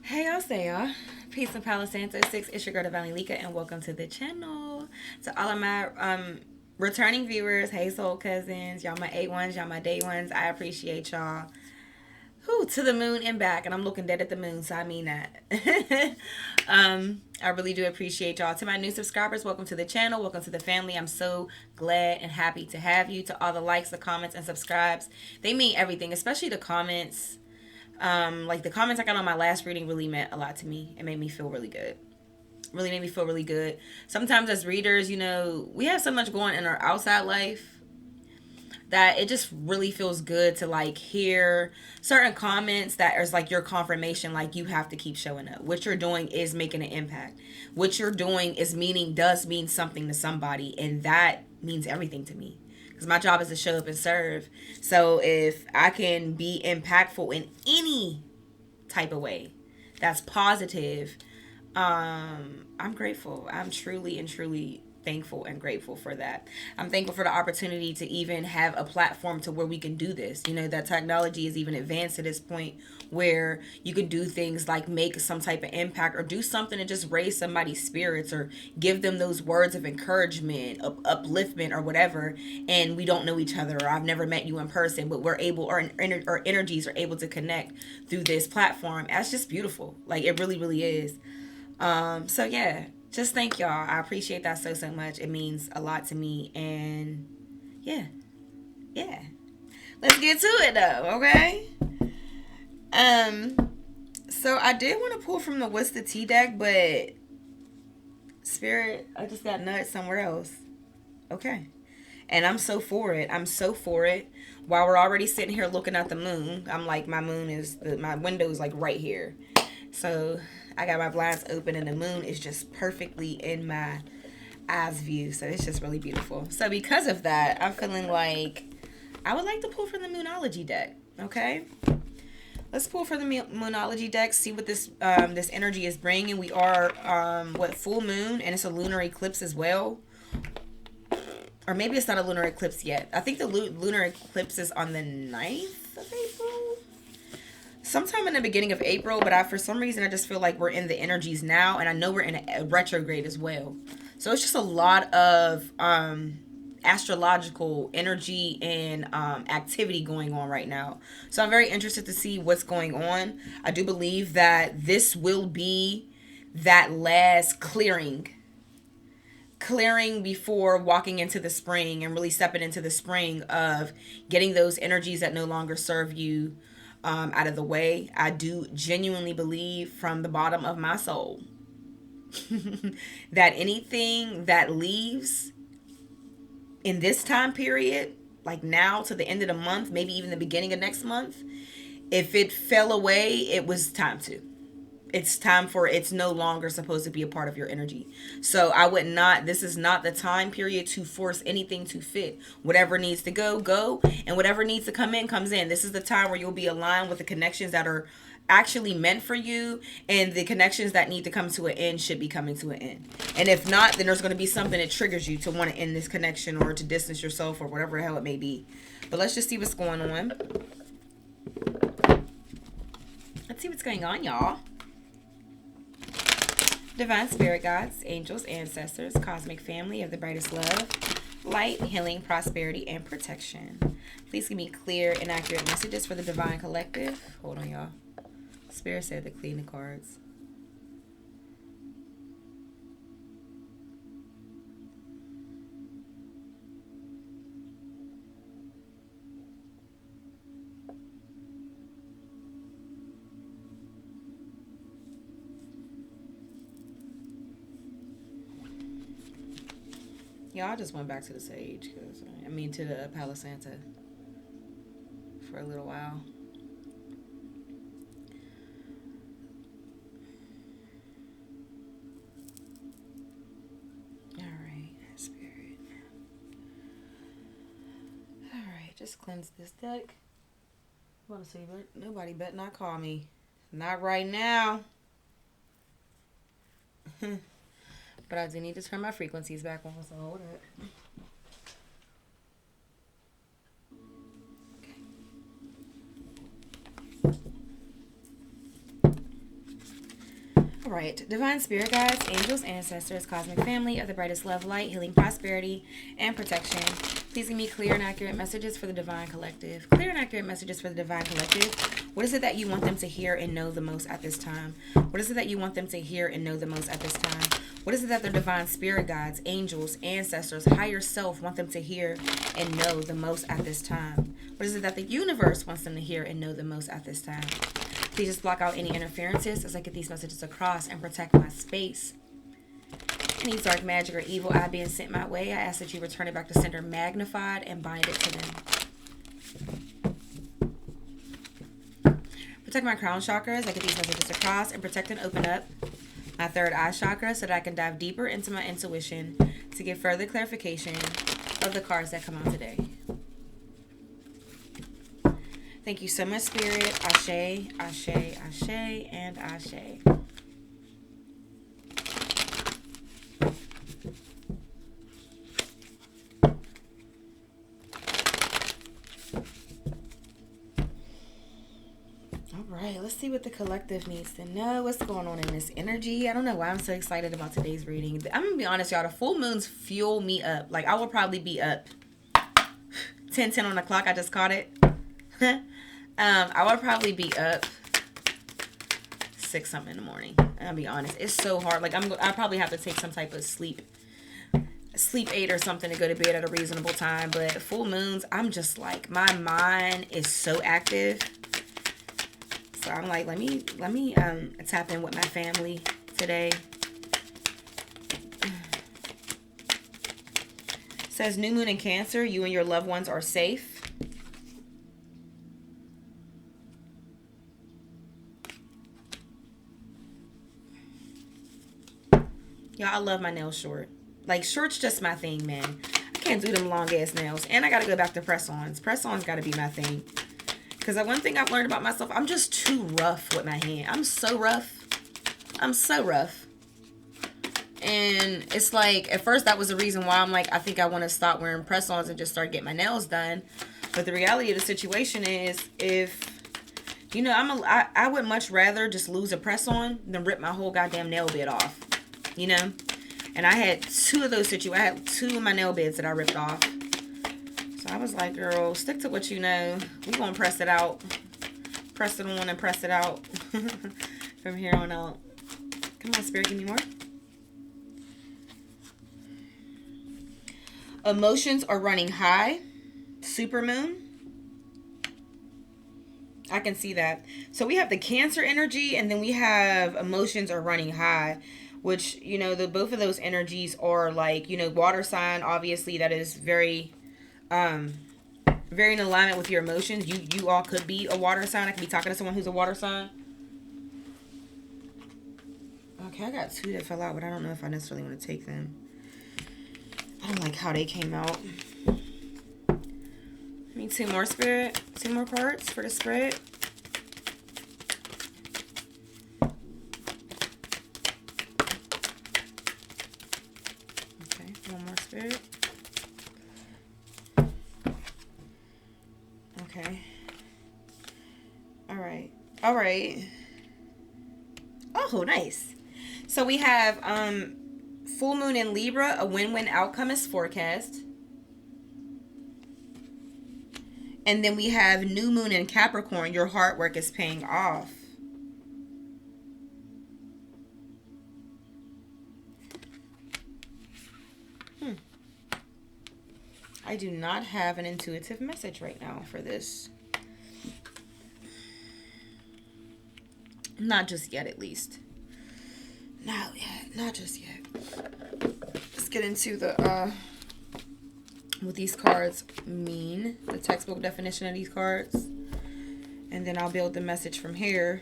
Hey, y'all say y'all. Peace and Palo Santo 6. It's your girl, Divine Lika, and welcome to the channel. To all of my returning viewers, hey, soul cousins, y'all my A1s, y'all my day ones, I appreciate y'all. Whew, to the moon and back, and I'm looking dead at the moon, so I mean that. I really do appreciate y'all. To my new subscribers, welcome to the channel, welcome to the family. I'm so glad and happy to have you. To all the likes, the comments, and subscribes, they mean everything, especially the comments. Like the comments I got on my last reading really meant a lot to me. It made me feel really good. Really made me feel really good. Sometimes as readers, we have so much going in our outside life that it just really feels good to like hear certain comments that is like your confirmation, like you have to keep showing up. What you're doing is making an impact. What you're doing does mean something to somebody, and that means everything to me. Because my job is to show up and serve. So if I can be impactful in any type of way that's positive, I'm grateful. I'm truly and truly thankful and grateful for that. I'm thankful for the opportunity to even have a platform to where we can do this. That technology is even advanced to this point where you can do things like make some type of impact or do something to just raise somebody's spirits or give them those words of encouragement, upliftment, or whatever. And we don't know each other, or I've never met you in person, but we're able, or energies are able to connect through this platform. That's just beautiful. Like it really, really is. So yeah, just thank y'all. I appreciate that so much. It means a lot to me. And yeah, yeah. Let's get to it though, okay? Um, so I did want to pull from the What's the Tea deck, but Spirit, I just got nuts somewhere else. Okay. And I'm so for it. I'm so for it. While we're already sitting here looking at the moon, I'm like, my window is like right here. So I got my blinds open and the moon is just perfectly in my eyes view. So it's just really beautiful. So because of that, I'm feeling like I would like to pull from the Moonology deck. Okay. Let's pull from the Moonology deck, see what this energy is bringing. We are full moon, and it's a lunar eclipse as well. Or maybe it's not a lunar eclipse yet. I think the lunar eclipse is on the 9th of April. Sometime in the beginning of April, but for some reason I just feel like we're in the energies now, and I know we're in a retrograde as well. So it's just a lot of astrological energy and activity going on right now. So I'm very interested to see what's going on. I do believe that this will be that last clearing before walking into the spring and really stepping into the spring of getting those energies that no longer serve you out of the way. I do genuinely believe from the bottom of my soul that anything that leaves in this time period, like now to the end of the month, maybe even the beginning of next month, if it fell away, it was time to. It's no longer supposed to be a part of your energy. So I would not, this is not the time period to force anything to fit. Whatever needs to go, and whatever needs to come in, comes in. This is the time where you'll be aligned with the connections that are actually meant for you, and the connections that need to come to an end should be coming to an end. And if not, then there's going to be something that triggers you to want to end this connection or to distance yourself or whatever the hell it may be. But let's just see what's going on. Let's see what's going on, y'all. Divine spirit guides, angels, ancestors, cosmic family of the brightest love, light, healing, prosperity, and protection. Please give me clear and accurate messages for the divine collective. Hold on, y'all. Spirit said to clean the cards. Y'all, I just went back to the sage, to the Palo Santa for a little while. Alright, spirit. Alright, just cleanse this deck. I want to say, but nobody better not call me. Not right now. But I do need to turn my frequencies back on, so hold it. Okay. All right, divine spirit guides, angels, ancestors, cosmic family of the brightest love, light, healing, prosperity, and protection. Please give me clear and accurate messages for the divine collective. Clear and accurate messages for the divine collective. What is it that you want them to hear and know the most at this time? What is it that you want them to hear and know the most at this time? What is it that their divine spirit guides, angels, ancestors, higher self want them to hear and know the most at this time? What is it that the universe wants them to hear and know the most at this time? Please just block out any interferences as I get these messages across and protect my space. Any dark magic or evil eye being sent my way, I ask that you return it back to sender magnified and bind it to them. Protect my crown chakra as I get these messages across and protect and open up my third eye chakra so that I can dive deeper into my intuition to get further clarification of the cards that come out today. Thank you so much, Spirit. Ashe, Ashe, Ashe, and Ashe. All right, let's see what the collective needs to know. What's going on in this energy? I don't know why I'm so excited about today's reading. I'm going to be honest, y'all. The full moons fuel me up. Like, I will probably be up 10:10 on the clock. I just caught it. I would probably be up 6 something in the morning. I'll be honest. It's so hard. Like I probably have to take some type of sleep aid or something to go to bed at a reasonable time. But full moons, I'm just like, my mind is so active. So I'm like, let me tap in with my family today. It says new moon in Cancer, you and your loved ones are safe. Y'all, I love my nails short. Like, short's just my thing, man. I can't do them long-ass nails. And I got to go back to press-ons. Press-ons got to be my thing. Because one thing I've learned about myself, I'm just too rough with my hand. I'm so rough. I'm so rough. And it's like, at first that was the reason why I'm like, I think I want to stop wearing press-ons and just start getting my nails done. But the reality of the situation is, if, you know, I would much rather just lose a press-on than rip my whole goddamn nail bed off. You know, and I had two of those situations. I had 2 of my nail beds that I ripped off. So I was like, girl, stick to what you know. We're going to press it out. Press it on and press it out from here on out. Come on, Spirit, give me more. Emotions are running high. Supermoon. I can see that. So we have the Cancer energy, and then we have emotions are running high. Which, you know, both of those energies are like, you know, water sign, obviously, that is very in alignment with your emotions. You all could be a water sign. I could be talking to someone who's a water sign. Okay, I got 2 that fell out, but I don't know if I necessarily want to take them. I don't like how they came out. I need 2 more, Spirit. 2 more cards for the spread. Spirit. Okay. All right. Oh, nice. So we have full moon in Libra, a win-win outcome is forecast. And then we have new moon in Capricorn, your hard work is paying off. I do not have an intuitive message right now for this. Not just yet, at least. Not yet. Not just yet. Let's get into the what these cards mean. The textbook definition of these cards. And then I'll build the message from here.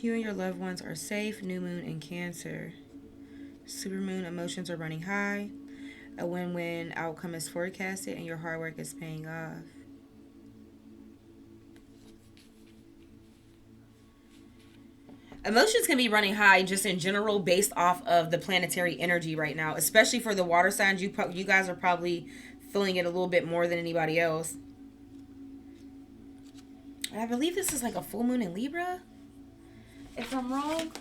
You and your loved ones are safe. New moon in Cancer. Supermoon, emotions are running high. A win-win outcome is forecasted and your hard work is paying off. Emotions can be running high just in general based off of the planetary energy right now, especially for the water signs. You guys are probably feeling it a little bit more than anybody else. And I believe this is like a full moon in Libra, if I'm wrong.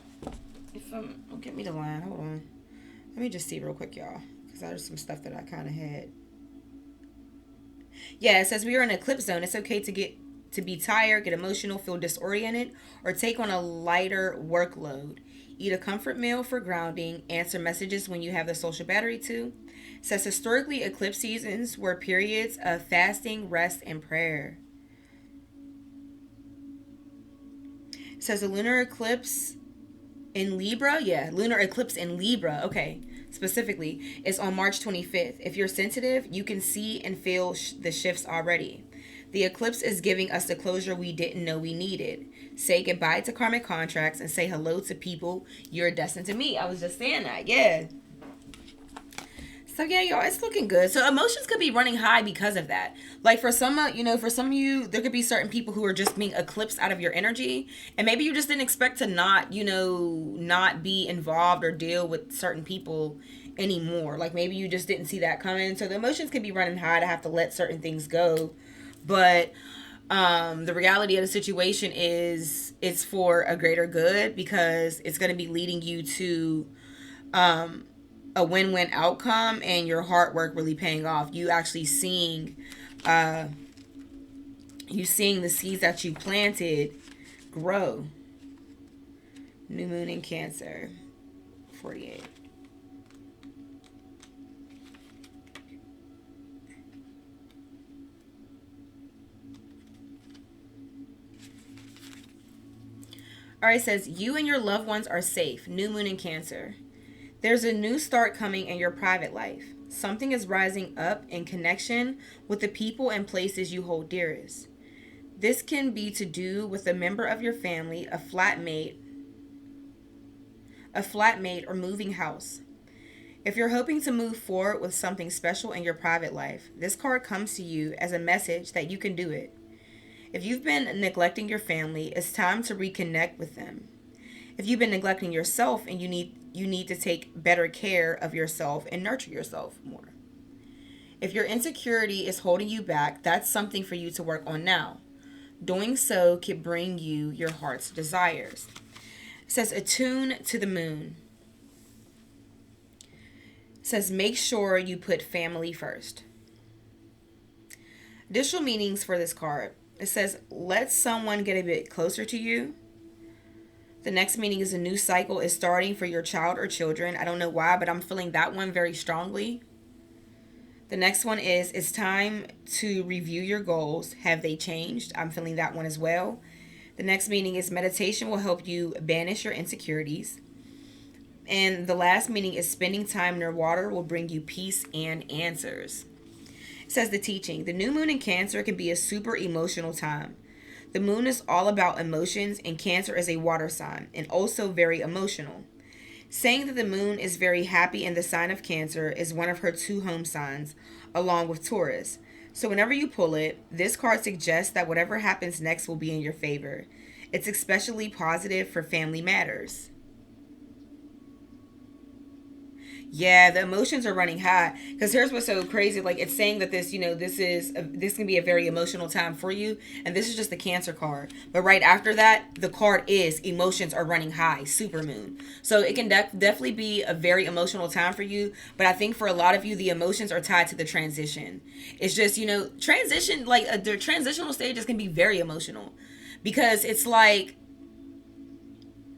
If oh, get me the line. Hold on. Let me just see real quick, y'all, because there's some stuff that I kind of had. Yeah, it says we are in eclipse zone. It's okay to be tired, get emotional, feel disoriented, or take on a lighter workload. Eat a comfort meal for grounding. Answer messages when you have the social battery to. It says historically, eclipse seasons were periods of fasting, rest, and prayer. It says a lunar eclipse in Libra. Yeah, lunar eclipse in Libra. Okay, specifically, is on March 25th. If you're sensitive, you can see and feel the shifts already. The eclipse is giving us the closure we didn't know we needed. Say goodbye to karmic contracts and say hello to people you're destined to meet. I was just saying that. Yeah. So yeah, y'all, it's looking good. So emotions could be running high because of that. Like for some, for some of you, there could be certain people who are just being eclipsed out of your energy, and maybe you just didn't expect to not, not be involved or deal with certain people anymore. Like maybe you just didn't see that coming. So the emotions could be running high to have to let certain things go, but the reality of the situation is it's for a greater good because it's going to be leading you to a win-win outcome and your hard work really paying off. You actually seeing the seeds that you planted grow. New moon in Cancer, 48. All right, it says you and your loved ones are safe. New moon in Cancer. There's a new start coming in your private life. Something is rising up in connection with the people and places you hold dearest. This can be to do with a member of your family, a flatmate, or moving house. If you're hoping to move forward with something special in your private life, this card comes to you as a message that you can do it. If you've been neglecting your family, it's time to reconnect with them. If you've been neglecting yourself and you need to take better care of yourself and nurture yourself more. If your insecurity is holding you back, that's something for you to work on now. Doing so can bring you your heart's desires. It says attune to the moon. It says make sure you put family first. Additional meanings for this card. It says let someone get a bit closer to you. The next meaning is a new cycle is starting for your child or children. I don't know why, but I'm feeling that one very strongly. The next one is it's time to review your goals. Have they changed? I'm feeling that one as well. The next meaning is meditation will help you banish your insecurities. And the last meaning is spending time near water will bring you peace and answers. It says the teaching. The new moon in Cancer can be a super emotional time. The moon is all about emotions, and Cancer is a water sign and also very emotional. Saying that the moon is very happy in the sign of Cancer is one of her two home signs, along with Taurus. So whenever you pull it, this card suggests that whatever happens next will be in your favor. It's especially positive for family matters. Yeah, the emotions are running high. Because here's what's so crazy. Like, it's saying that this, this can be a very emotional time for you. And this is just the Cancer card. But right after that, the card is emotions are running high, super moon. So it can definitely be a very emotional time for you. But I think for a lot of you, the emotions are tied to the transition. It's just, transition, like the transitional stages can be very emotional. Because it's like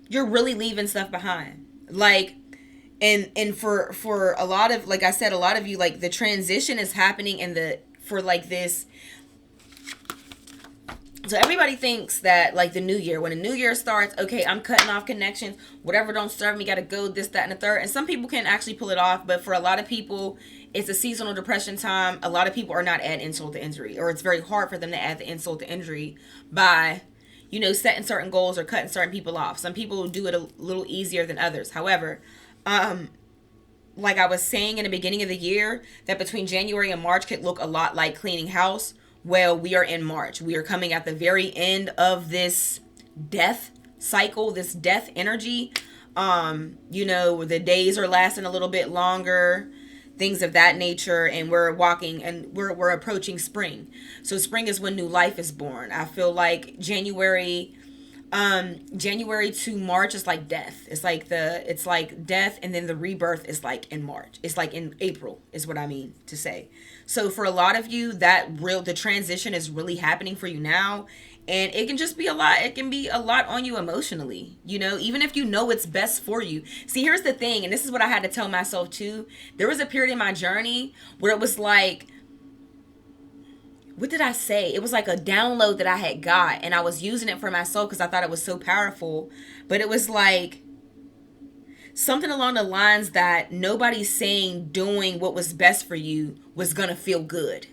you're really leaving stuff behind. Like, and for a lot of, like I said, a lot of you, like the transition is happening for like this. So everybody thinks that like the new year, when the new year starts, okay, I'm cutting off connections, whatever don't serve me, gotta go, this, that, and the third. And some people can actually pull it off, but for a lot of people, it's a seasonal depression time. A lot of people are not adding insult to injury, or it's very hard for them to add the insult to injury by setting certain goals or cutting certain people off. Some people do it a little easier than others. However, like I was saying in the beginning of the year, that between January and March could look a lot like cleaning house. Well, we are in March. We are coming at the very end of this death cycle, this death energy. The days are lasting a little bit longer, things of that nature, and we're walking and we're approaching spring. So spring is when new life is born. I feel like January January to March is like death. It's like death, and then the rebirth is like in March. It's like in April is what I mean to say. So for a lot of you, the transition is really happening for you now, and it can just be a lot. It can be a lot on you emotionally, even if you know it's best for you. See, here's the thing, and this is what I had to tell myself too. There was a period in my journey where it was like, what did I say? It was like a download that I had got, and I was using it for myself because I thought it was so powerful. But it was like something along the lines that nobody's saying doing what was best for you was going to feel good.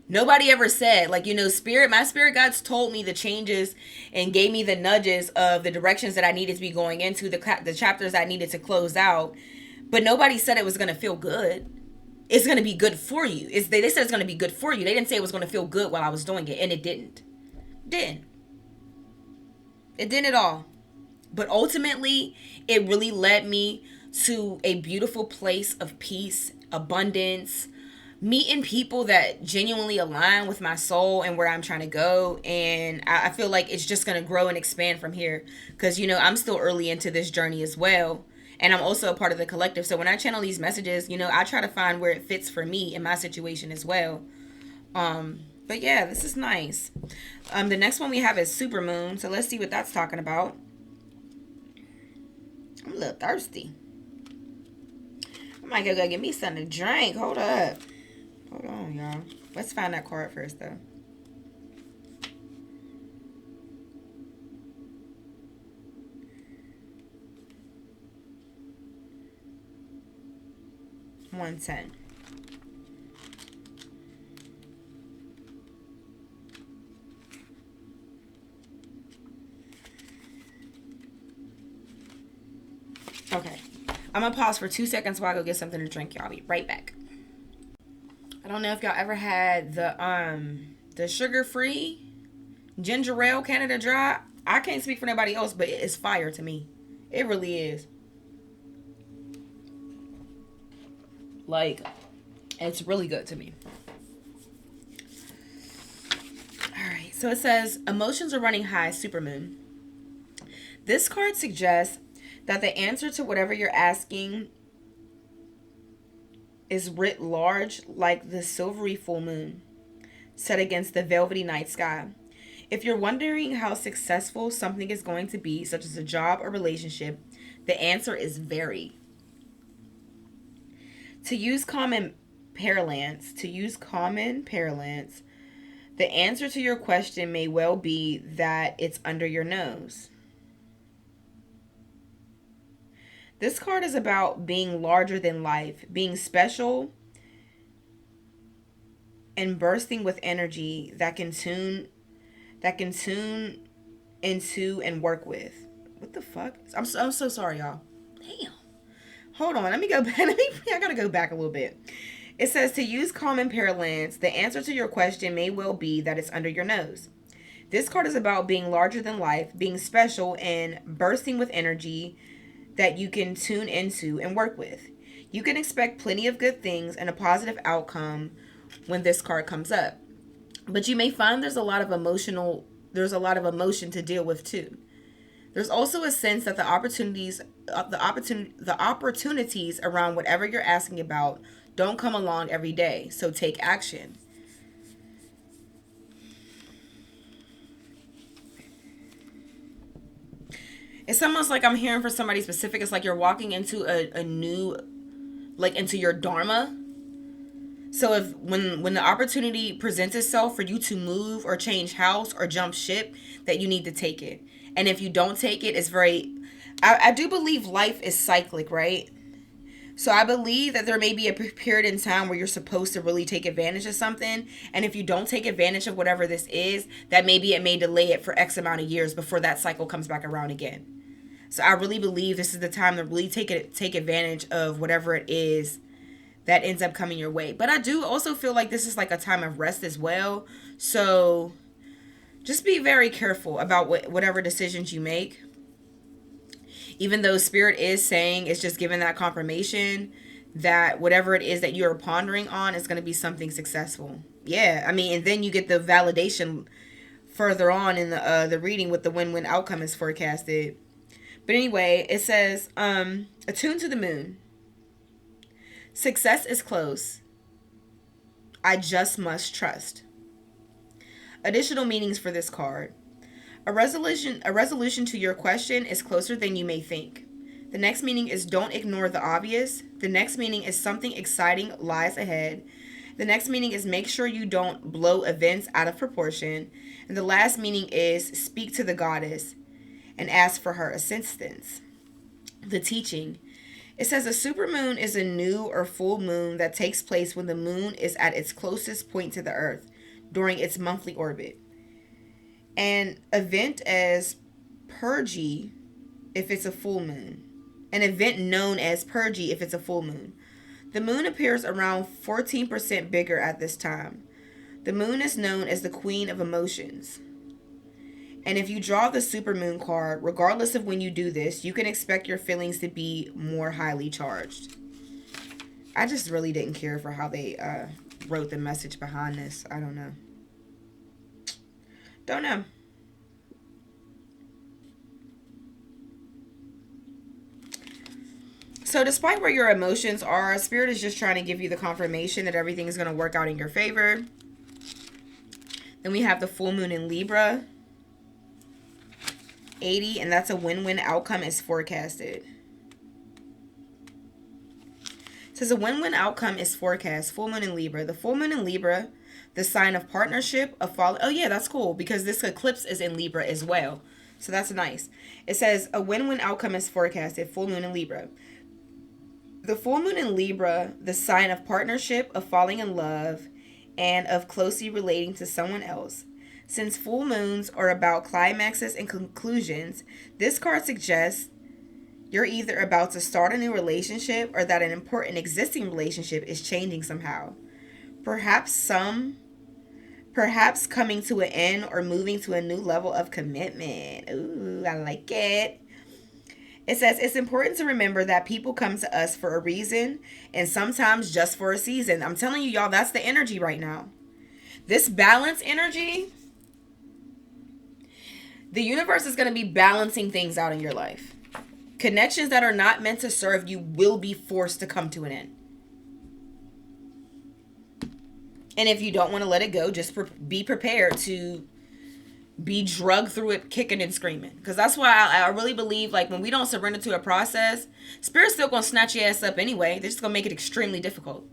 Nobody ever said, like, my spirit guides told me the changes and gave me the nudges of the directions that I needed to be going into, the chapters I needed to close out. But nobody said it was going to feel good. It's going to be good for you. They said it's going to be good for you. They didn't say it was going to feel good while I was doing it, and it didn't. It didn't at all. But ultimately, it really led me to a beautiful place of peace, abundance, meeting people that genuinely align with my soul and where I'm trying to go. And I feel like it's just going to grow and expand from here because, I'm still early into this journey as well. And I'm also a part of the collective. So when I channel these messages, I try to find where it fits for me in my situation as well. But yeah, this is nice. The next one we have is Supermoon. So let's see what that's talking about. I'm a little thirsty. I might go get me something to drink. Hold up. Hold on, y'all. Let's find that card first, though. $110. Okay. I'm gonna pause for 2 seconds while I go get something to drink. Y'all be right back. I don't know if y'all ever had the sugar-free ginger ale Canada Dry. I can't speak for nobody else, but it's fire to me. It really is. Like, it's really good to me. Alright, so it says, emotions are running high, Supermoon. This card suggests that the answer to whatever you're asking is writ large like the silvery full moon set against the velvety night sky. If you're wondering how successful something is going to be, such as a job or relationship, the answer is very. To use common parlance, the answer to your question may well be that it's under your nose. This card is about being larger than life, being special, and bursting with energy that can tune into and work with. What the fuck? I'm so sorry, y'all. Damn. Hold on. Let me go back. I gotta go back a little bit. It says, to use common parlance, the answer to your question may well be that it's under your nose. This card is about being larger than life, being special, and bursting with energy that you can tune into and work with. You can expect plenty of good things and a positive outcome when this card comes up. But you may find there's a lot of emotion to deal with too. There's also a sense that the opportunities around whatever you're asking about don't come along every day. So take action. It's almost like I'm hearing for somebody specific. It's like you're walking into a new, like into your dharma. So if when the opportunity presents itself for you to move or change house or jump ship, that you need to take it. And if you don't take it, it's very, I do believe life is cyclic, right? So I believe that there may be a period in time where you're supposed to really take advantage of something. And if you don't take advantage of whatever this is, that maybe it may delay it for X amount of years before that cycle comes back around again. So I really believe this is the time to really take advantage of whatever it is that ends up coming your way. But I do also feel like this is like a time of rest as well. So just be very careful about whatever decisions you make. Even though Spirit is saying, it's just giving that confirmation that whatever it is that you're pondering on is going to be something successful. Yeah, I mean, and then you get the validation further on in the reading what the win-win outcome is forecasted. But anyway, it says, attuned to the moon. Success is close. I just must trust. Additional meanings for this card. A resolution to your question is closer than you may think. The next meaning is don't ignore the obvious. The next meaning is something exciting lies ahead. The next meaning is make sure you don't blow events out of proportion. And the last meaning is speak to the goddess and ask for her assistance. The teaching. It says a supermoon is a new or full moon that takes place when the moon is at its closest point to the earth during its monthly orbit. An event as Perigee if it's a full moon. An event known as Perigee if it's a full moon. The moon appears around 14% bigger at this time. The moon is known as the queen of emotions. And if you draw the supermoon card, regardless of when you do this, you can expect your feelings to be more highly charged. I just really didn't care for how they wrote the message behind this. I don't know. Don't know. So despite where your emotions are, Spirit is just trying to give you the confirmation that everything is going to work out in your favor. Then we have the full moon in Libra. 80, and that's a win-win outcome is forecasted. It says a win-win outcome is forecast. Full moon in Libra. The full moon in Libra, the sign of partnership, of follow. Oh yeah, that's cool because this eclipse is in Libra as well. So that's nice. It says a win-win outcome is forecasted. Full moon in Libra. The full moon in Libra, the sign of partnership, of falling in love, and of closely relating to someone else. Since full moons are about climaxes and conclusions, this card suggests you're either about to start a new relationship or that an important existing relationship is changing somehow. Perhaps coming to an end or moving to a new level of commitment. Ooh, I like it. It says it's important to remember that people come to us for a reason and sometimes just for a season. I'm telling you, y'all, that's the energy right now. This balance energy, the universe is going to be balancing things out in your life. Connections that are not meant to serve you will be forced to come to an end. And if you don't want to let it go, just be prepared to be drugged through it kicking and screaming. Because that's why I really believe, like, when we don't surrender to a process, Spirit's still going to snatch your ass up anyway. They're just going to make it extremely difficult.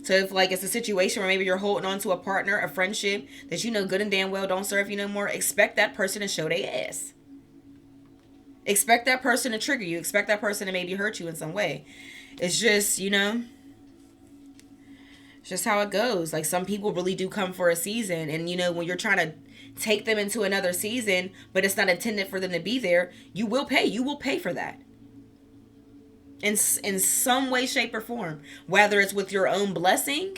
So if, like, it's a situation where maybe you're holding on to a partner, a friendship that you know good and damn well don't serve you no more, expect that person to show their ass. Expect that person to trigger you. Expect that person to maybe hurt you in some way. It's just, you know, it's just how it goes. Like, some people really do come for a season. And, you know, when you're trying to take them into another season, but it's not intended for them to be there, you will pay. You will pay for that. In some way, shape, or form. Whether it's with your own blessing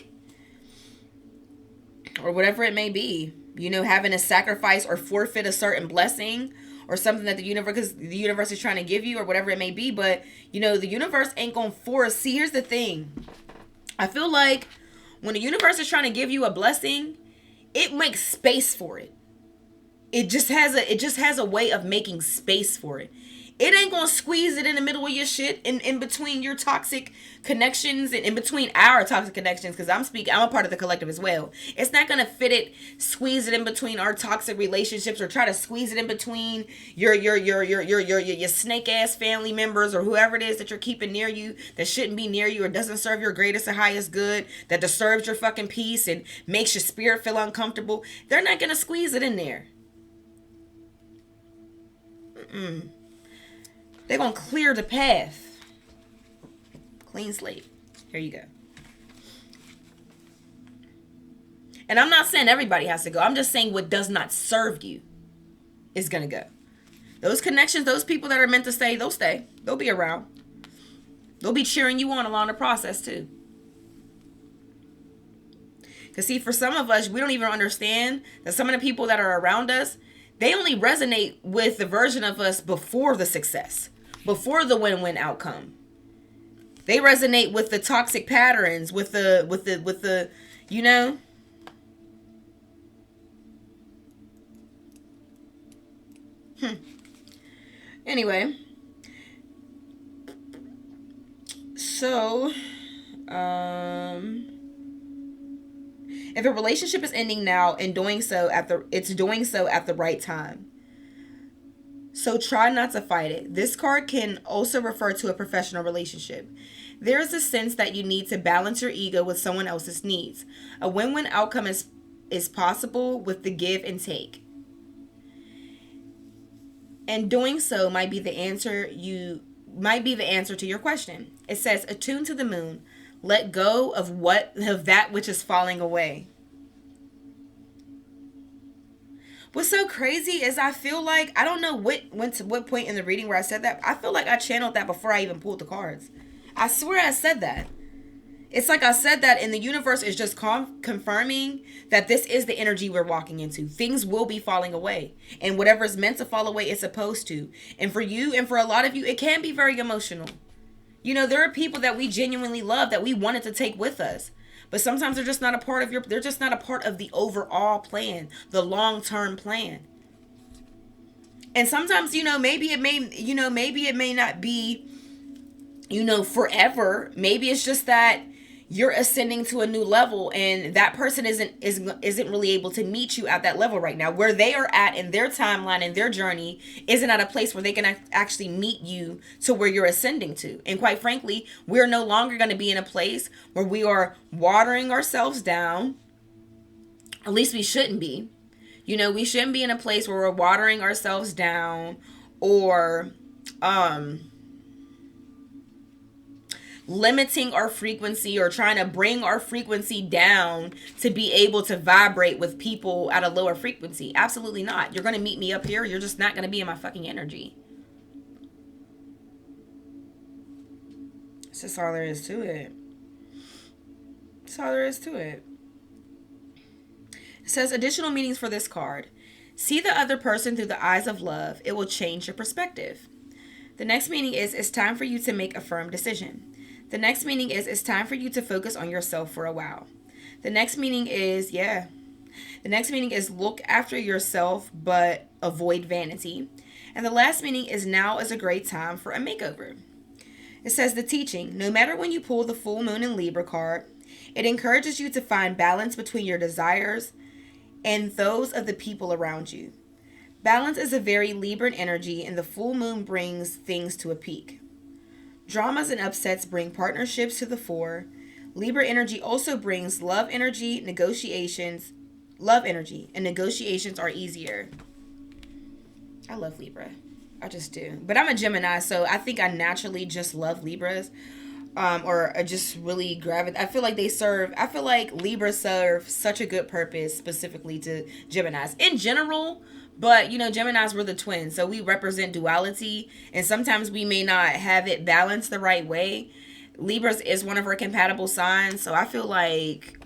or whatever it may be. You know, having to sacrifice or forfeit a certain blessing or something that the universe is trying to give you or whatever it may be. But, you know, the universe ain't going to force. See, here's the thing. I feel like when the universe is trying to give you a blessing, it makes space for it. It just has a way of making space for it. It ain't gonna squeeze it in the middle of your shit, in between your toxic connections and in between our toxic connections, because I'm a part of the collective as well. It's not gonna squeeze it in between our toxic relationships or try to squeeze it in between your snake ass family members or whoever it is that you're keeping near you that shouldn't be near you or doesn't serve your greatest and highest good, that disturbs your fucking peace and makes your spirit feel uncomfortable. They're not gonna squeeze it in there. They're going to clear the path. Clean slate. Here you go. And I'm not saying everybody has to go. I'm just saying what does not serve you is going to go. Those connections, those people that are meant to stay, they'll stay. They'll be around. They'll be cheering you on along the process too. Because see, for some of us, we don't even understand that some of the people that are around us, they only resonate with the version of us before the success. Before the win-win outcome. They resonate with the toxic patterns, with the, you know. Anyway, so if a relationship is ending now and doing so it's doing so at the right time. So try not to fight it. This card can also refer to a professional relationship. There is a sense that you need to balance your ego with someone else's needs. A win-win outcome is possible with the give and take. And doing so might be the answer to your question. It says, attune to the moon. Let go of that which is falling away. What's so crazy is I feel like, I don't know what point in the reading where I said that. I feel like I channeled that before I even pulled the cards. I swear I said that. It's like I said that, and the universe is just confirming that this is the energy we're walking into. Things will be falling away. And whatever is meant to fall away is supposed to. And for you and for a lot of you, it can be very emotional. You know, there are people that we genuinely love that we wanted to take with us. But sometimes they're just not a part of they're just not a part of the overall plan, the long-term plan. And sometimes, maybe it may not be, forever. Maybe it's just that you're ascending to a new level and that person isn't really able to meet you at that level right now. Where they are at in their timeline and their journey isn't at a place where they can actually meet you to where you're ascending to. And quite frankly, we're no longer going to be in a place where we are watering ourselves down. At least we shouldn't be. We shouldn't be in a place where we're watering ourselves down or limiting our frequency or trying to bring our frequency down to be able to vibrate with people at a lower frequency. Absolutely not. You're going to meet me up here. You're just not going to be in my fucking energy. That's just all there is to it. That's all there is to it. It says additional meanings for this card. See the other person through the eyes of love. It will change your perspective. The next meaning is it's time for you to make a firm decision. The next meaning is it's time for you to focus on yourself for a while. The next meaning is, look after yourself but avoid vanity. And the last meaning is now is a great time for a makeover. It says the teaching, no matter when you pull the full moon in Libra card, it encourages you to find balance between your desires and those of the people around you. Balance is a very Libran energy and the full moon brings things to a peak. Dramas and upsets bring partnerships to the fore. Libra energy also brings love energy, and negotiations are easier. I love Libra. I just do. But I'm a Gemini, so I think I naturally just love Libras. Or just really gravitate. I feel like Libra serve such a good purpose specifically to Geminis. In general, but, Geminis, we're the twins, so we represent duality, and sometimes we may not have it balanced the right way. Libras is one of our compatible signs, so I feel like,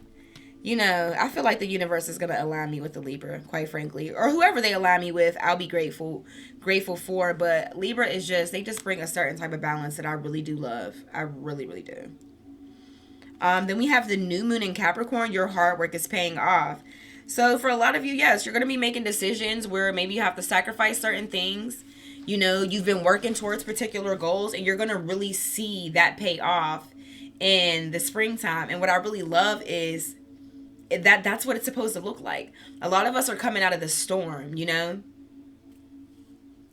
the universe is going to align me with the Libra, quite frankly. Or whoever they align me with, I'll be grateful for, but Libra is they just bring a certain type of balance that I really do love. I really, really do. Then we have the new moon in Capricorn. Your hard work is paying off. So for a lot of you, yes, you're going to be making decisions where maybe you have to sacrifice certain things. You've been working towards particular goals and you're going to really see that pay off in the springtime. And what I really love is that's what it's supposed to look like. A lot of us are coming out of the storm,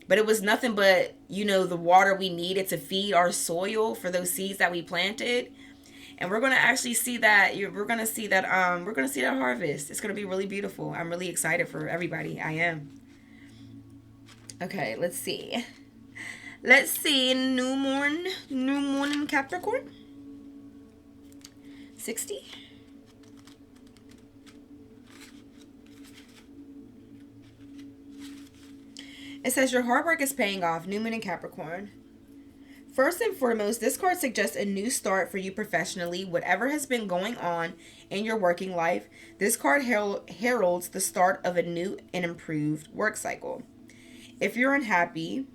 but it was nothing but, the water we needed to feed our soil for those seeds that we planted. And we're going to actually see that. We're going to see that harvest. It's going to be really beautiful. I'm really excited for everybody. I am. Okay, let's see. New moon in Capricorn. 60. It says your hard work is paying off. New moon in Capricorn. First and foremost, this card suggests a new start for you professionally. Whatever has been going on in your working life, this card heralds the start of a new and improved work cycle. If you're unhappy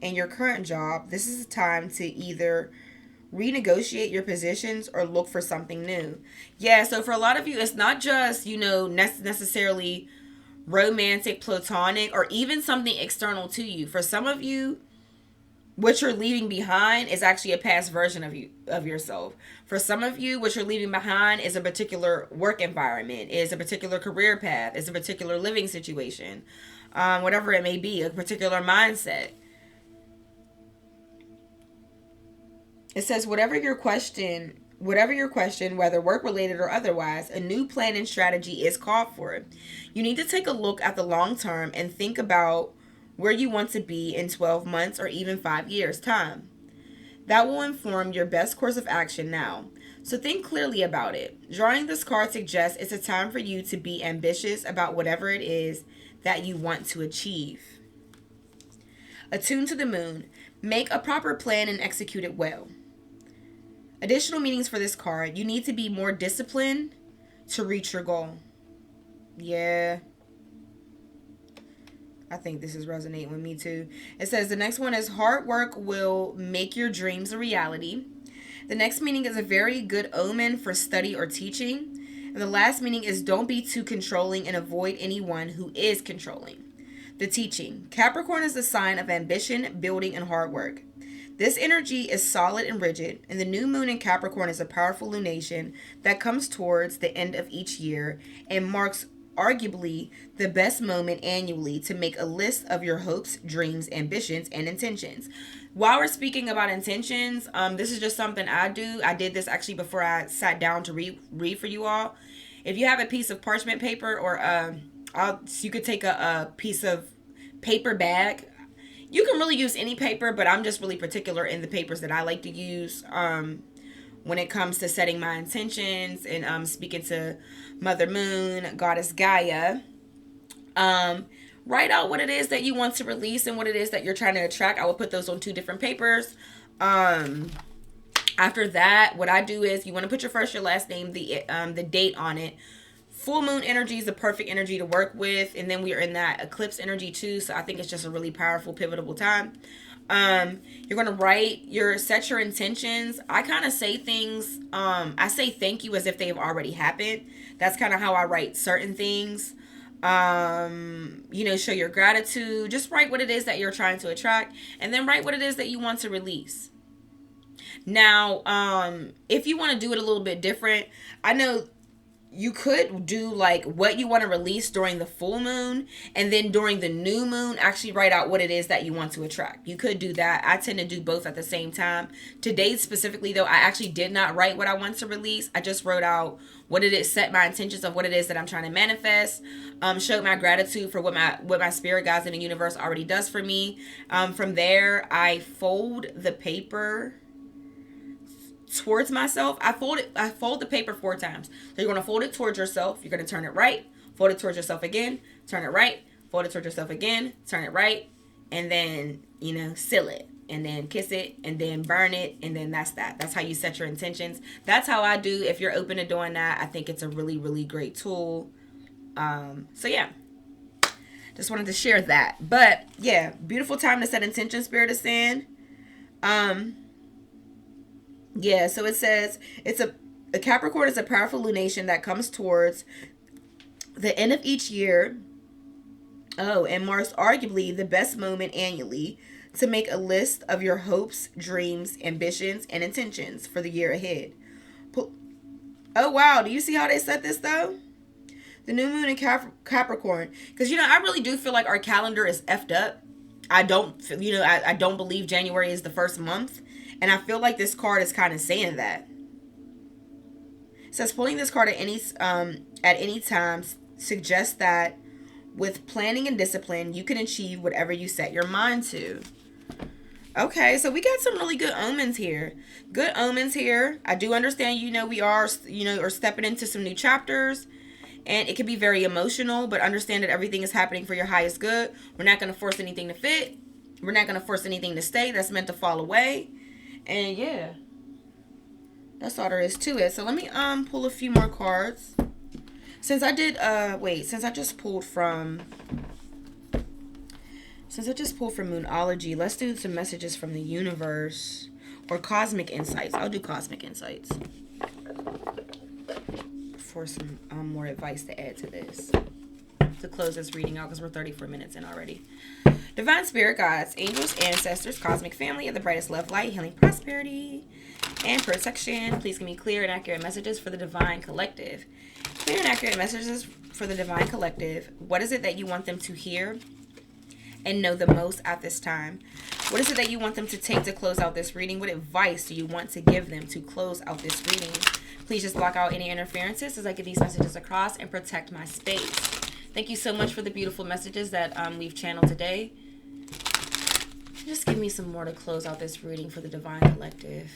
in your current job, this is a time to either renegotiate your positions or look for something new. Yeah, so for a lot of you, it's not just, necessarily romantic, platonic, or even something external to you. For some of you, what you're leaving behind is actually a past version of yourself. For some of you, what you're leaving behind is a particular work environment, is a particular career path, is a particular living situation, whatever it may be, a particular mindset. It says whatever your question, whether work related or otherwise, a new plan and strategy is called for. You need to take a look at the long term and think about where you want to be in 12 months or even 5 years' time. That will inform your best course of action now. So think clearly about it. Drawing this card suggests it's a time for you to be ambitious about whatever it is that you want to achieve. Attune to the moon. Make a proper plan and execute it well. Additional meanings for this card. You need to be more disciplined to reach your goal. Yeah. I think this is resonating with me too. It says the next one is hard work will make your dreams a reality. The next meaning is a very good omen for study or teaching. And the last meaning is don't be too controlling and avoid anyone who is controlling. The teaching. Capricorn is the sign of ambition, building, and hard work. This energy is solid and rigid, and the new moon in Capricorn is a powerful lunation that comes towards the end of each year and marks arguably the best moment annually to make a list of your hopes, dreams, ambitions, and intentions. While we're speaking about intentions, this is just something I do. I did this actually before I sat down to read for you all. If you have a piece of parchment paper or you could take a piece of paper bag. You can really use any paper, but I'm just really particular in the papers that I like to use when it comes to setting my intentions and speaking to Mother Moon, Goddess Gaia. Write out what it is that you want to release and what it is that you're trying to attract. I will put those on 2 different papers. After that, what I do is you want to put your first, your last name, the date on it. Full moon energy is the perfect energy to work with, and then we are in that eclipse energy too, so I think it's just a really powerful, pivotal time. You're going to set your intentions. I kind of say things, I say thank you as if they've already happened. That's kind of how I write certain things. Show your gratitude. Just write what it is that you're trying to attract, and then write what it is that you want to release. Now, if you want to do it a little bit different, I know you could do like what you want to release during the full moon, and then during the new moon actually write out what it is that you want to attract. You could do that. I tend to do both at the same time. Today specifically though, I actually did not write what I want to release. I just wrote out what it is, set my intentions of what it is that I'm trying to manifest, showed my gratitude for what my spirit guides in the universe already does for me. From there, I fold the paper towards myself. I fold the paper 4 times. So you're going to fold it towards yourself. You're going to turn it right, fold it towards yourself again, turn it right, fold it towards yourself again, turn it right, and then, seal it, and then kiss it, and then burn it, and then that's that. That's how you set your intentions. That's how I do. If you're open to doing that, I think it's a really, really great tool. So yeah. Just wanted to share that. But yeah, beautiful time to set intentions, Spirit of Sand. Yeah, so it says a Capricorn is a powerful lunation that comes towards the end of each year. Oh, and marks arguably the best moment annually to make a list of your hopes, dreams, ambitions, and intentions for the year ahead. Oh, wow. Do you see how they set this, though? The new moon in Capricorn. Because, I really do feel like our calendar is effed up. I don't believe January is the first month. And I feel like this card is kind of saying that. It says pulling this card at any time suggests that with planning and discipline, you can achieve whatever you set your mind to. Okay, so we got some really good omens here. Good omens here. I do understand, we are stepping into some new chapters. And it can be very emotional, but understand that everything is happening for your highest good. We're not going to force anything to fit. We're not going to force anything to stay. That's meant to fall away. And yeah, that's all there is to it. So let me pull a few more cards. Since I just pulled from Moonology, let's do some messages from the universe or cosmic insights. I'll do cosmic insights for some more advice to add to this. to close this reading out because we're 34 minutes in already. Divine Spirit Guides, angels, ancestors, cosmic family of the brightest love light, healing, prosperity, and protection. Please give me clear and accurate messages for the Divine Collective. Clear and accurate messages for the Divine Collective. What is it that you want them to hear and know the most at this time? What is it that you want them to take to close out this reading? What advice do you want to give them to close out this reading? Please just block out any interferences as I get these messages across and protect my space. Thank you so much for the beautiful messages that we've channeled today. Just give me some more to close out this reading for the Divine Collective.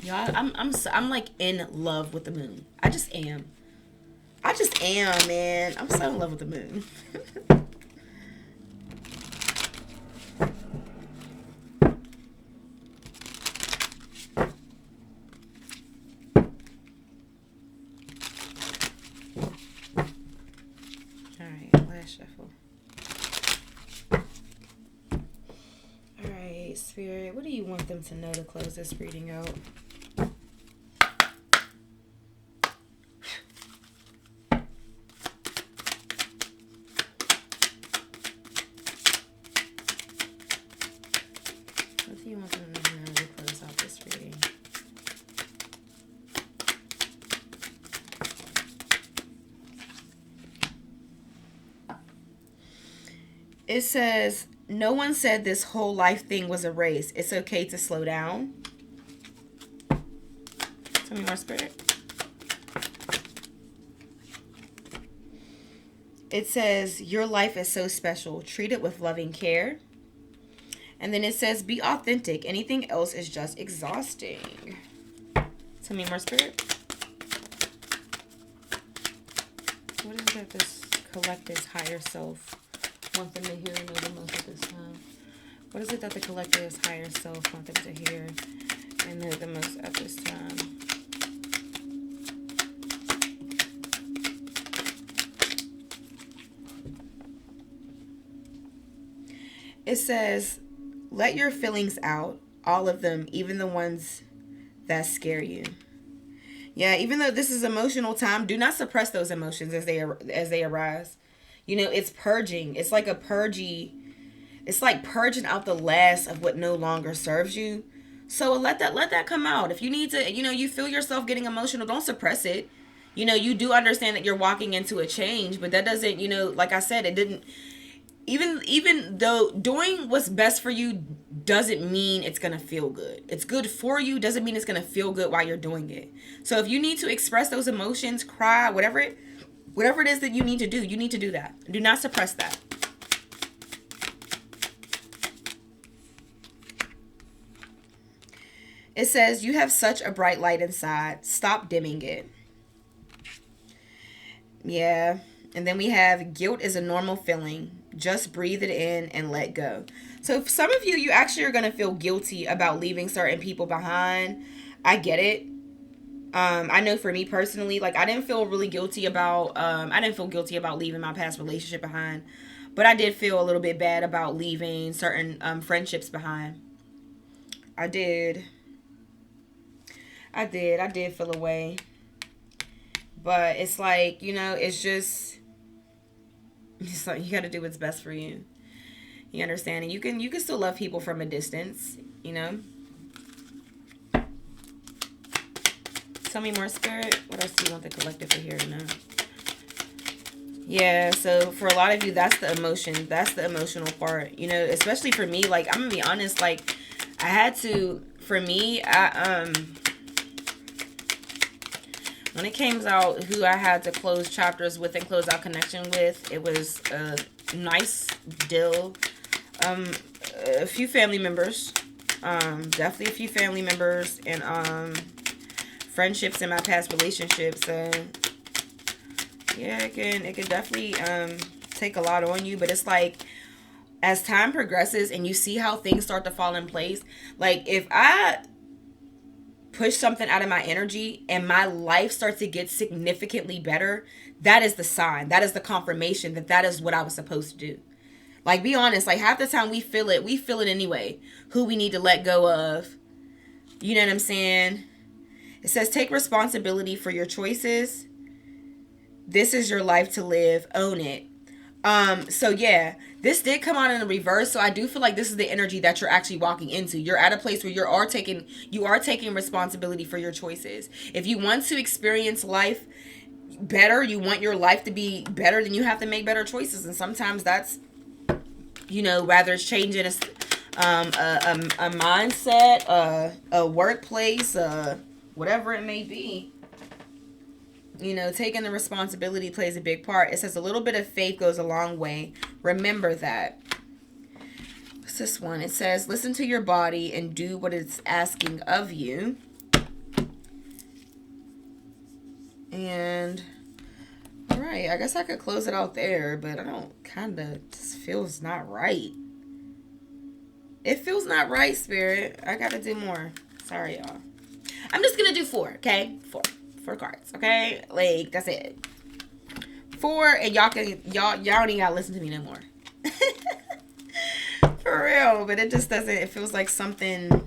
Y'all, I'm like in love with the moon. I just am, man. I'm so in love with the moon. Shuffle. All right, Spirit, what do you want them to know to close this reading out? What do you want them to know to close out this reading? It says, no one said this whole life thing was a race. It's okay to slow down. Tell me more, Spirit. It says, your life is so special. Treat it with loving care. And then it says, be authentic. Anything else is just exhausting. Tell me more, Spirit. What is it that this collective's higher self want them to hear and know the most at this time? What is it that the collective's higher self want them to hear and know the most at this time? It says, let your feelings out, all of them, even the ones that scare you. Yeah, even though this is emotional time, do not suppress those emotions as they arise. You know, it's purging. It's like a purgy. It's like purging out the last of what no longer serves you. So let that come out. If you need to, you feel yourself getting emotional, don't suppress it. You do understand that you're walking into a change, but that doesn't, like I said, it didn't, even though doing what's best for you doesn't mean it's going to feel good. It's good for you, doesn't mean it's going to feel good while you're doing it. So if you need to express those emotions, cry, whatever it is that you need to do, you need to do that. Do not suppress that. It says, you have such a bright light inside. Stop dimming it. Yeah. And then we have, guilt is a normal feeling. Just breathe it in and let go. So for some of you, you actually are going to feel guilty about leaving certain people behind. I get it. I know for me personally, like I didn't feel guilty about leaving my past relationship behind, but I did feel a little bit bad about leaving certain friendships behind. I did feel away, but it's like, it's like you got to do what's best for you. You understand? And you can still love people from a distance, Tell me more, Spirit. What else do you want the collective to hear to know? Yeah, so for a lot of you, that's the emotion. That's the emotional part. Especially for me, like, I'm going to be honest, like, I had to, for me, when it came out who I had to close chapters with and close out connection with, it was a nice deal. A few family members. Definitely a few family members and, friendships in my past relationships. So yeah, it can definitely take a lot on you, but it's like as time progresses and you see how things start to fall in place, like if I push something out of my energy and my life starts to get significantly better, that is the sign, that is the confirmation that is what I was supposed to do. Like, be honest, like half the time we feel it anyway, who we need to let go of. You know what I'm saying? It says, take responsibility for your choices. This is your life to live. Own it. So yeah, this did come on in the reverse. So I do feel like this is the energy that you're actually walking into. You're at a place where you are taking responsibility for your choices. If you want to experience life better, you want your life to be better, then you have to make better choices. And sometimes that's, whether it's changing a mindset, a workplace, whatever it may be. Taking the responsibility plays a big part. It says a little bit of faith goes a long way. Remember that. What's this one? It says, listen to your body and do what it's asking of you. And, all right, I guess I could close it out there, but I don't, just feels not right. It feels not right, Spirit. I got to do more. Sorry, y'all. I'm just going to do 4, okay? 4 cards, okay? Like, that's it. 4, and y'all don't even gotta listen to me no more. For real, but it just doesn't, it feels like something,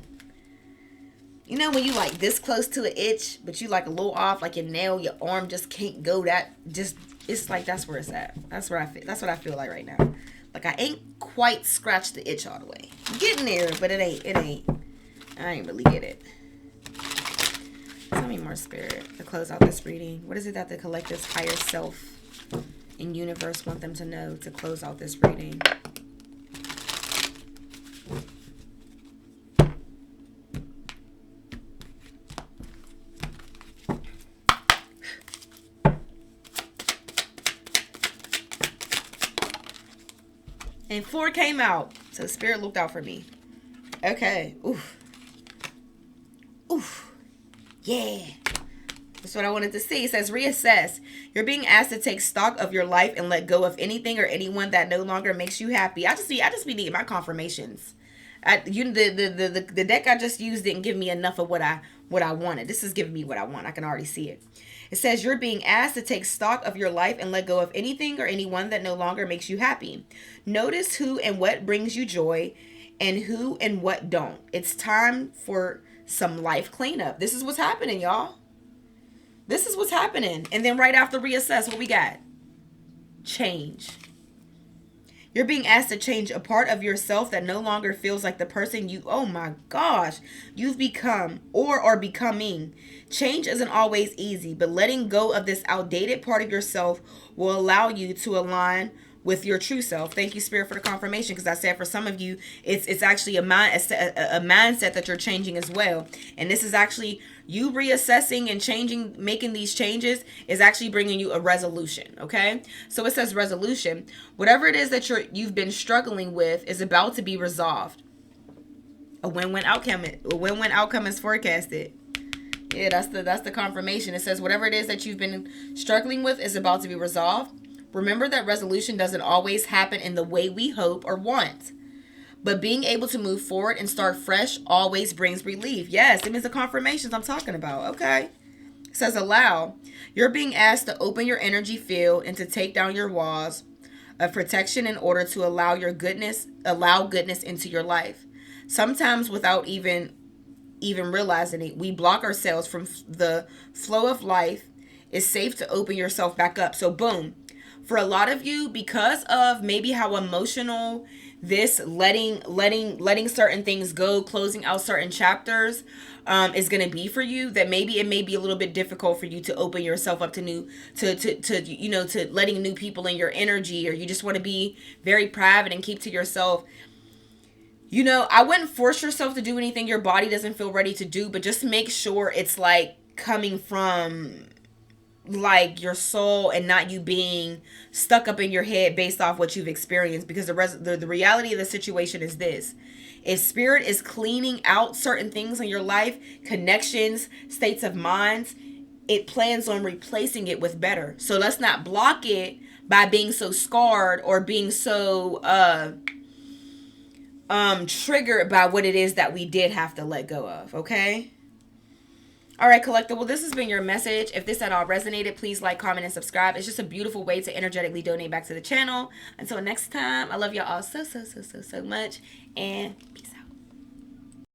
when you like this close to an itch, but you like a little off, like your nail, your arm just can't go it's like, that's where it's at. That's what I feel like right now. Like I ain't quite scratched the itch all the way. I'm getting there, but it ain't. I ain't really get it. Tell me more, Spirit, to close out this reading. What is it that the collective's higher self and universe want them to know to close out this reading? And 4 came out. So Spirit looked out for me. Okay. Oof. Oof. Yeah. That's what I wanted to see. It says, reassess. You're being asked to take stock of your life and let go of anything or anyone that no longer makes you happy. I just be needing my confirmations. The deck I just used didn't give me enough of what I wanted. This is giving me what I want. I can already see it. It says you're being asked to take stock of your life and let go of anything or anyone that no longer makes you happy. Notice who and what brings you joy and who and what don't. It's time for some life cleanup. This is what's happening, y'all. This is what's happening. And then right after reassess, what we got? Change. You're being asked to change a part of yourself that no longer feels like the person you've become or are becoming. Change isn't always easy, but letting go of this outdated part of yourself will allow you to align with your true self. Thank you, Spirit, for the confirmation, because I said for some of you, it's actually a mindset that you're changing as well. And this is actually you reassessing and changing, making these changes is actually bringing you a resolution, okay? So it says resolution. Whatever it is that you've been struggling with is about to be resolved. A win-win outcome is forecasted. Yeah, that's the confirmation. It says whatever it is that you've been struggling with is about to be resolved. Remember that resolution doesn't always happen in the way we hope or want. But being able to move forward and start fresh always brings relief. Yes, it means the confirmations I'm talking about. Okay. It says allow. You're being asked to open your energy field and to take down your walls of protection in order to allow goodness into your life. Sometimes without even realizing it, we block ourselves from the flow of life. It's safe to open yourself back up. So boom. For a lot of you, because of maybe how emotional this letting certain things go, closing out certain chapters is going to be for you, that maybe it may be a little bit difficult for you to open yourself up to letting new people in your energy, or you just want to be very private and keep to yourself. I wouldn't force yourself to do anything your body doesn't feel ready to do, but just make sure it's like coming from like your soul and not you being stuck up in your head based off what you've experienced. Because the reality of the situation is this: if Spirit is cleaning out certain things in your life, connections, states of minds, it plans on replacing it with better. So let's not block it by being so scarred or being so triggered by what it is that we did have to let go of. Okay. All right, collective. Well, this has been your message. If this at all resonated, please like, comment, and subscribe. It's just a beautiful way to energetically donate back to the channel. Until next time, I love y'all all so much, and peace out.